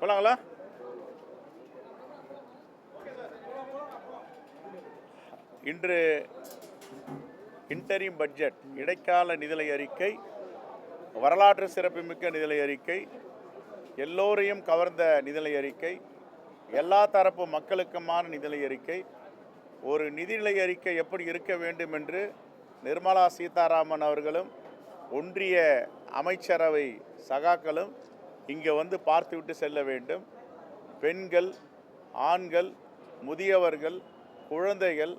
போலாங்களா? இன்று interim budget, இடைக்கால நிதிநிலை அறிக்கை, வரலாற்று சிறப்புமிக்க நிதிநிலை அறிக்கை, எல்லோரையும் கவர்ந்த நிதிநிலை அறிக்கை, எல்லா தரப்பு மக்களுக்குமான நிதிநிலை அறிக்கை. ஒரு நிதிநிலை அறிக்கை எப்படி இருக்க வேண்டும் என்று நிர்மலா சீதாராமன் அவர்களும் ஒன்றிய அமைச்சரவை சகாக்களும் இங்கே வந்து பார்த்துவிட்டு செல்ல வேண்டும். பெண்கள், ஆண்கள், முதியவர்கள், குழந்தைகள்,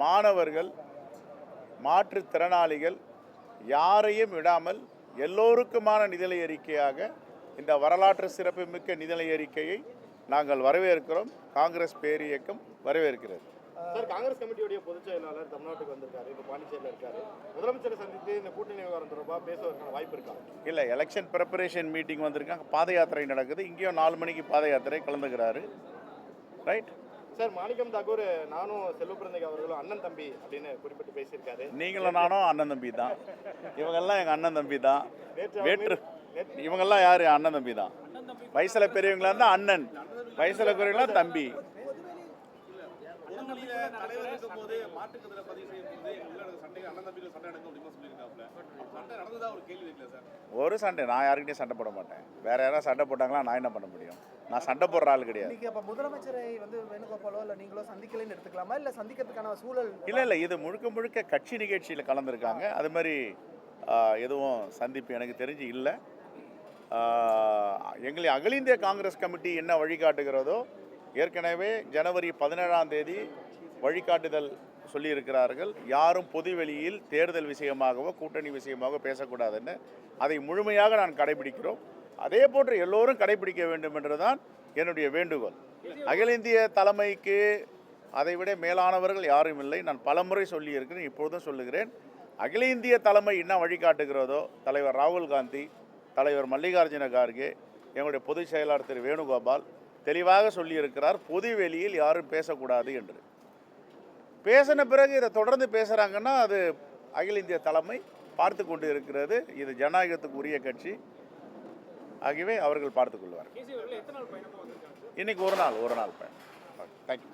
மாணவர்கள், மாற்றுத்திறனாளிகள் யாரையும் விடாமல் எல்லோருக்குமான நிதிநிலை அறிக்கையாக இந்த வரலாற்று சிறப்புமிக்க நிதிநிலை அறிக்கையை நாங்கள் வரவேற்கிறோம். காங்கிரஸ் பேரியக்கம் வரவேற்கிறது. சார், காங்கிரஸ் கமிட்டியுடைய பொதுச் செயலாளர் தமிழ்நாட்டுக்கு வந்திருக்காரு, இப்போ பாண்டிச்சேரியில் இருக்காரு. முதலமைச்சரை சந்தித்து இந்த கூட்டணி விவகாரம் தொடர்பாக பேசுவதற்கான வாய்ப்பு இருக்கா? இல்லை, எலெக்ஷன் ப்ரிப்பரேஷன் மீட்டிங் வந்திருக்காங்க, பாத யாத்திரை நடக்குது. இங்கேயும் 4 மணிக்கு பாத யாத்திரை கலந்துக்கிறாரு. ரைட் சார், மாணிக்கம் தாக்கூர் நானும் செல்வப்பிரந்தைக்கு அவர்களும் அண்ணன் தம்பி அப்படின்னு குறிப்பிட்டு பேசியிருக்காரு. நீங்களும் நானும் அண்ணன் தம்பி தான். இவங்கெல்லாம் எங்கள் அண்ணன் தம்பி தான். இவங்கெல்லாம் யார்? அண்ணன் தம்பி தான். வயசில் பெரியவங்களா இருந்தால் அண்ணன், வயசில் குறைவங்களா தம்பி. ஒரு சண்டை நான் யாருக்கிட்டையும் சண்டை போட மாட்டேன். வேற யாராவது சண்டை போட்டாங்களா நான் என்ன பண்ண முடியும்? நான் சண்டை போடுற ஆள் கிடையாது. முதலமைச்சரை வந்து வேணுகோபாலோ இல்லை நீங்களோ சந்திக்கலன்னு எடுத்துக்கலாமா, இல்லை சந்திக்கிறதுக்கான சூழல்? இல்லை, இது முழுக்க கட்சி நிகழ்ச்சியில் கலந்துருக்காங்க. அது மாதிரி எதுவும் சந்திப்பு எனக்கு தெரிஞ்சு இல்லை. எங்களை அகில இந்திய காங்கிரஸ் கமிட்டி என்ன வழிகாட்டுகிறதோ, ஏற்கனவே ஜனவரி 17ஆம் தேதி வழிகாட்டுதல் சொல்லியிருக்கிறார்கள். யாரும் பொதுவெளியில் தேர்தல் விஷயமாகவோ கூட்டணி விஷயமாகவோ பேசக்கூடாதுன்னு. அதை முழுமையாக நான் கடைபிடிக்கிறோம். அதே போன்று எல்லோரும் கடைபிடிக்க வேண்டும் என்றுதான் என்னுடைய வேண்டுகோள். அகில இந்திய தலைமைக்கு அதைவிட மேலானவர்கள் யாரும் இல்லை. நான் பலமுறை சொல்லியிருக்கிறேன், இப்பொழுதும் சொல்லுகிறேன். அகில இந்திய தலைமை என்ன வழிகாட்டுகிறதோ, தலைவர் ராகுல் காந்தி, தலைவர் மல்லிகார்ஜுன கார்கே, எங்களுடைய பொதுச் செயலாளர் திரு வேணுகோபால் தெளிவாக சொல்லியிருக்கிறார், பொதுவெளியில் யாரும் பேசக்கூடாது என்று. பேசின பிறகு இதை தொடர்ந்து பேசுகிறாங்கன்னா அது அகில இந்திய தலைமை பார்த்து கொண்டு இருக்கிறது. இது ஜனநாயகத்துக்கு உரிய கட்சி. ஆகவே அவர்கள் பார்த்து கொள்வார். இன்னைக்கு ஒரு நாள் பயணம். தேங்க்யூ.